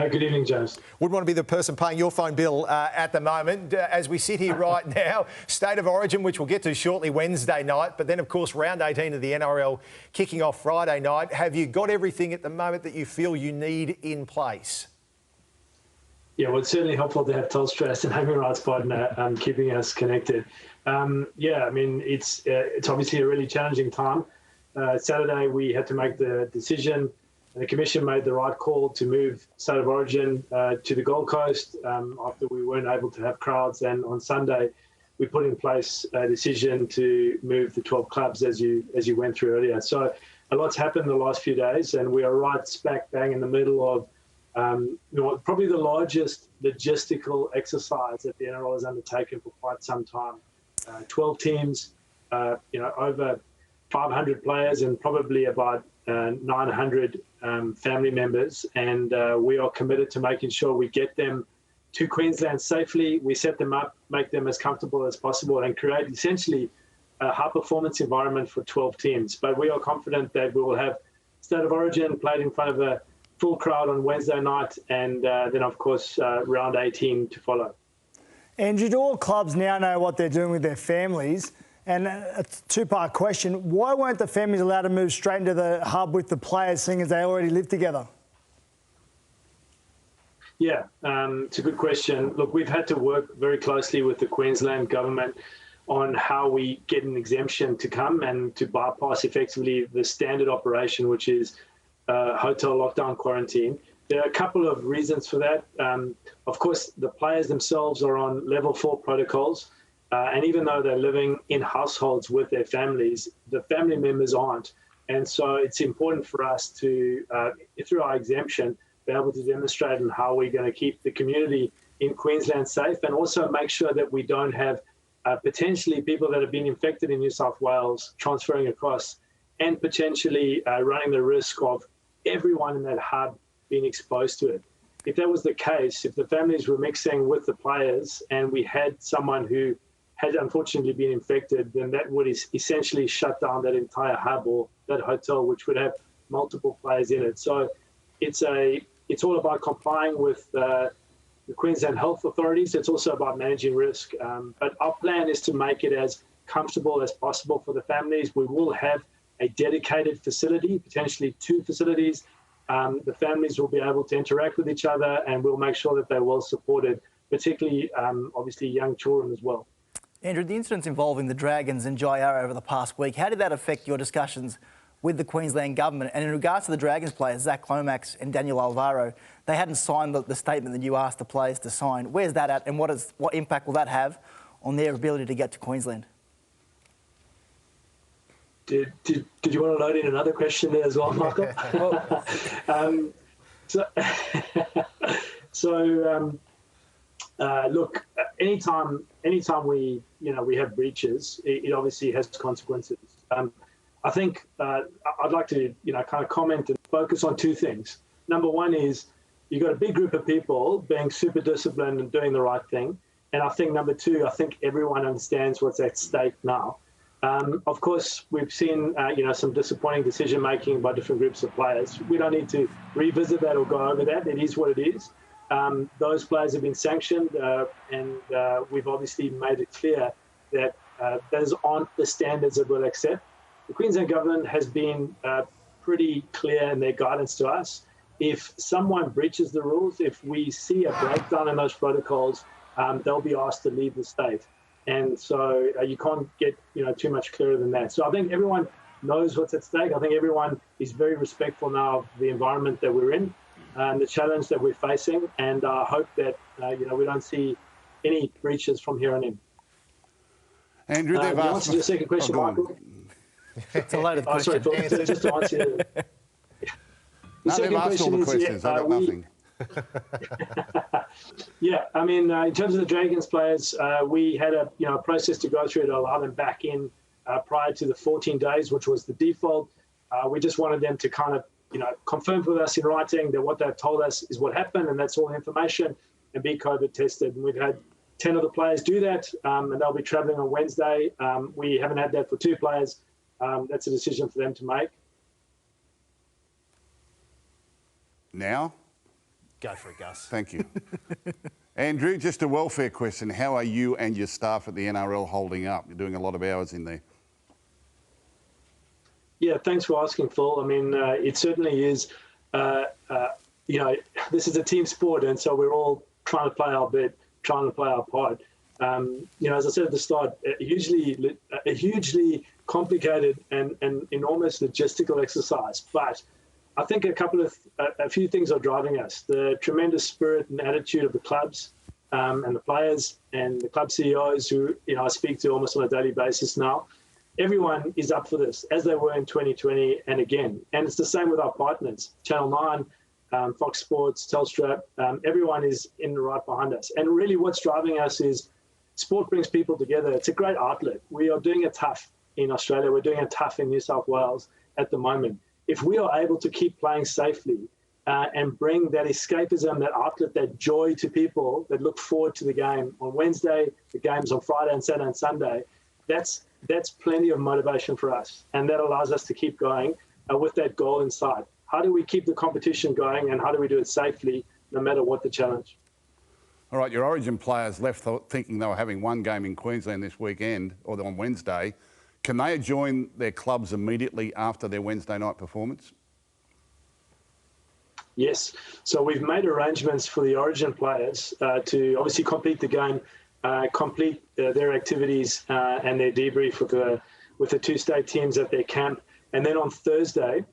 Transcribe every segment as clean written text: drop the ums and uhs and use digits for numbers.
Good evening, James. Wouldn't want to be the person paying your phone bill at the moment. As we sit here right now, State of Origin, which we'll get to shortly, Wednesday night, but then, of course, round 18 of the NRL kicking off Friday night. Have you got everything at the moment that you feel you need in place? Yeah, well, it's certainly helpful to have Telstra as an naming rights partner keeping us connected. Yeah, I mean, it's obviously a really challenging time. Saturday, we had to make the decision. The Commission made the right call to move State of Origin to the Gold Coast after we weren't able to have crowds. And on Sunday, we put in place a decision to move the 12 clubs as you went through earlier. So a lot's happened in the last few days, and we are right smack bang in the middle of probably the largest logistical exercise that the NRL has undertaken for quite some time. 12 teams, over 500 players, and probably about 900 family members, and we are committed to making sure we get them to Queensland safely. We set them up, make them as comfortable as possible, and create essentially a high-performance environment for 12 teams. But we are confident that we will have State of Origin played in front of a full crowd on Wednesday night, and then, of course, round 18 to follow. Andrew, do all clubs now know what they're doing with their families? And a two-part question. Why weren't the families allowed to move straight into the hub with the players, seeing as they already live together? Yeah, it's a good question. Look, we've had to work very closely with the Queensland Government on how we get an exemption to come and to bypass effectively the standard operation, which is hotel lockdown quarantine. There are a couple of reasons for that. Of course, the players themselves are on level 4 protocols. And even though they're living in households with their families, the family members aren't. And so it's important for us to, through our exemption, be able to demonstrate on how we're going to keep the community in Queensland safe, and also make sure that we don't have potentially people that have been infected in New South Wales transferring across, and potentially running the risk of everyone in that hub being exposed to it. If that was the case, if the families were mixing with the players and we had someone who had unfortunately been infected, then that would essentially shut down that entire hub or that hotel, which would have multiple players in it. So it's all about complying with the Queensland health authorities. It's also about managing risk. But our plan is to make it as comfortable as possible for the families. We will have a dedicated facility, potentially 2 facilities. The families will be able to interact with each other, and we'll make sure that they're well supported, particularly, obviously, young children as well. Andrew, the incidents involving the Dragons and Jair over the past week, how did that affect your discussions with the Queensland Government? And in regards to the Dragons players, Zach Lomax and Daniel Alvaro, they hadn't signed the statement that you asked the players to sign. Where's that at, and what impact will that have on their ability to get to Queensland? Did you want to load in another question there as well, Michael? Look, anytime we have breaches, it obviously has consequences. I think I'd like to kind of comment and focus on 2 things. Number one is you've got a big group of people being super disciplined and doing the right thing, and I think number 2, I think everyone understands what's at stake now. Of course, we've seen some disappointing decision making by different groups of players. We don't need to revisit that or go over that. It is what it is. Those players have been sanctioned, and we've obviously made it clear that those aren't the standards that we'll accept. The Queensland Government has been pretty clear in their guidance to us. If someone breaches the rules, if we see a breakdown in those protocols, they'll be asked to leave the state. And so you can't get too much clearer than that. So I think everyone knows what's at stake. I think everyone is very respectful now of the environment that we're in, the challenge that we're facing, and I hope that we don't see any breaches from here on in. Andrew, they've asked... answer your second question, Michael. It's a loaded question. Sorry, just to answer the they've asked all the questions. I've got nothing. Yeah, I mean, in terms of the Dragons players, we had a process to go through to allow them back in prior to the 14 days, which was the default. We just wanted them to kind of confirm with us in writing that what they've told us is what happened, and that's all the information, and be COVID tested. And we've had 10 of the players do that, and they'll be travelling on Wednesday. We haven't had that for 2 players. That's a decision for them to make. Now? Go for it, Gus. Thank you. Andrew, just a welfare question. How are you and your staff at the NRL holding up? You're doing a lot of hours in there. Yeah, thanks for asking, Phil. I mean, it certainly is, this is a team sport, and so we're all trying to play our bit, trying to play our part. As I said at the start, a hugely complicated and enormous logistical exercise. But I think a few things are driving us. The tremendous spirit and attitude of the clubs and the players and the club CEOs who I speak to almost on a daily basis now. Everyone is up for this, as they were in 2020 and again. And it's the same with our partners, Channel 9, Fox Sports, Telstra. Everyone is in the right behind us. And really what's driving us is sport brings people together. It's a great outlet. We are doing it tough in Australia. We're doing it tough in New South Wales at the moment. If we are able to keep playing safely and bring that escapism, that outlet, that joy to people that look forward to the game on Wednesday, the games on Friday and Saturday and Sunday, that's plenty of motivation for us. And that allows us to keep going with that goal in sight. How do we keep the competition going and how do we do it safely no matter what the challenge? All right, your Origin players left thinking they were having one game in Queensland this weekend or on Wednesday. Can they join their clubs immediately after their Wednesday night performance? Yes. So we've made arrangements for the Origin players to obviously complete the game, complete their activities and their debrief with the two state teams at their camp. And then on Thursday,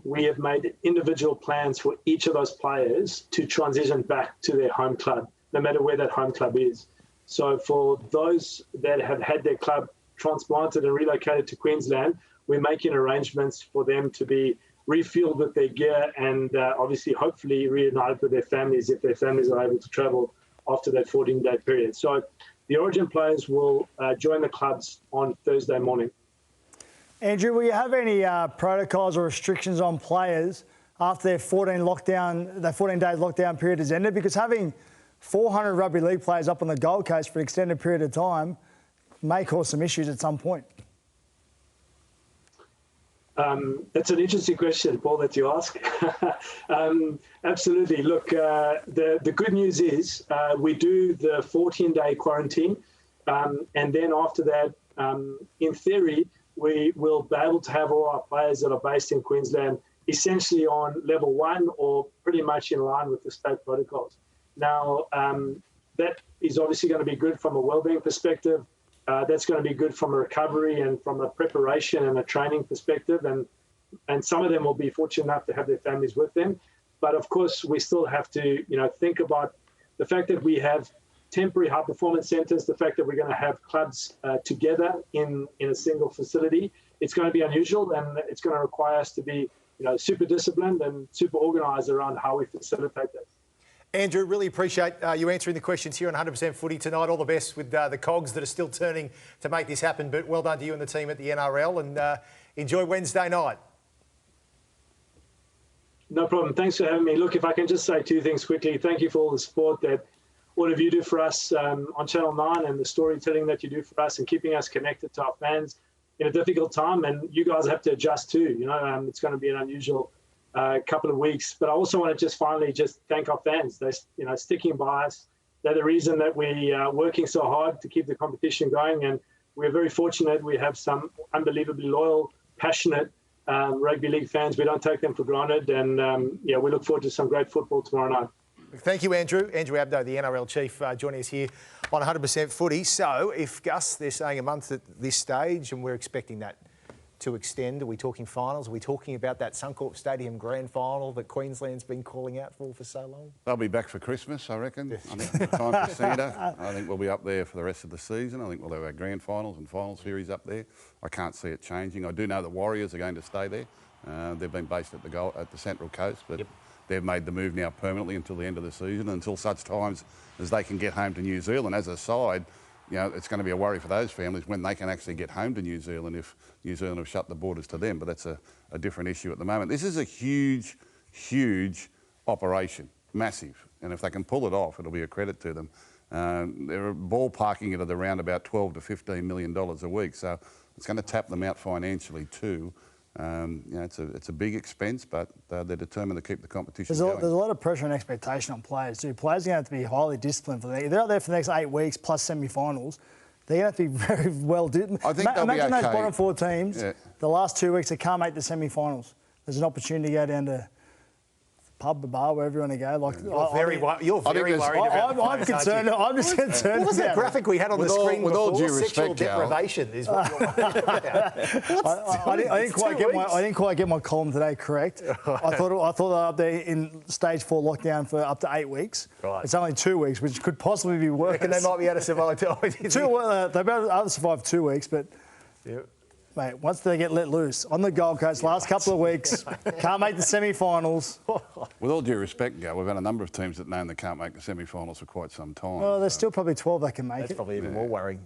we have made individual plans for each of those players to transition back to their home club, no matter where that home club is. So for those that have had their club transplanted and relocated to Queensland, we're making arrangements for them to be refueled with their gear and obviously hopefully reunited with their families if their families are able to travel after that 14-day period. So the Origin players will join the clubs on Thursday morning. Andrew, will you have any protocols or restrictions on players after their 14-day lockdown period has ended? Because having 400 rugby league players up on the Gold Coast for an extended period of time may cause some issues at some point. That's an interesting question, Paul, that you ask. Absolutely. Look, the good news is we do the 14-day quarantine, and then after that, in theory, we will be able to have all our players that are based in Queensland essentially on level 1 or pretty much in line with the state protocols. Now, that is obviously going to be good from a wellbeing perspective. That's going to be good from a recovery and from a preparation and a training perspective. And some of them will be fortunate enough to have their families with them. But of course, we still have to, think about the fact that we have temporary high performance centres, the fact that we're going to have clubs together in a single facility. It's going to be unusual and it's going to require us to be, super disciplined and super organised around how we facilitate that. Andrew, really appreciate you answering the questions here on 100% Footy tonight. All the best with the cogs that are still turning to make this happen. But well done to you and the team at the NRL and enjoy Wednesday night. No problem. Thanks for having me. Look, if I can just say two things quickly. Thank you for all the support that all of you do for us on Channel 9 and the storytelling that you do for us and keeping us connected to our fans in a difficult time. And you guys have to adjust too. It's going to be an unusual couple of weeks. But I also want to just finally thank our fans. They're sticking by us. They're the reason that we are working so hard to keep the competition going. And we're very fortunate. We have some unbelievably loyal, passionate rugby league fans. We don't take them for granted. And we look forward to some great football tomorrow night. Thank you, Andrew. Andrew Abdo, the NRL chief, joining us here on 100% Footy. So if, Gus, they're saying a month at this stage and we're expecting that to extend, are we talking finals? Are we talking about that Suncorp Stadium grand final that Queensland's been calling out for so long? They'll be back for Christmas, I reckon. I think time for Santa. I think we'll be up there for the rest of the season. I think we'll have our grand finals and final series up there. I can't see it changing. I do know the Warriors are going to stay there. They've been based at the Central Coast, but they've made the move now permanently until the end of the season, until such times as they can get home to New Zealand. As a side, it's going to be a worry for those families when they can actually get home to New Zealand if New Zealand have shut the borders to them. But that's a different issue at the moment. This is a huge, huge operation, massive. And if they can pull it off, it'll be a credit to them. They're ballparking it at around about $12 to $15 million a week. So it's going to tap them out financially too. It's a big expense, but they're determined to keep the competition There's going. a lot of pressure and expectation on players too. Players are going to have to be highly disciplined for that. They're out there for the next 8 weeks plus semi-finals. They're going to have to be very well disciplined. I think they'll be Imagine okay. those bottom 4 teams, the last 2 weeks, they can't make the semi-finals. There's an opportunity to go down to pub, the bar, wherever you want to go. Like, You're very worried about the I'm players, concerned. aren't you? I'm just concerned. What was that graphic we had on the screen with before? all due Sexual respect, Al. deprivation is what you're worried about. I didn't quite get my column today correct. I thought they were up there in stage 4 lockdown for up to 8 weeks. Right. It's only 2 weeks, which could possibly be worse. And they might be able to survive. They'll be able to survive 2 weeks, but mate, once they get let loose on the Gold Coast, last couple of weeks, can't make the semi-finals. With all due respect, Gal, we've had a number of teams that know they can't make the semi-finals for quite some time. Well, there's still probably 12 that can make That's it. probably even more worrying.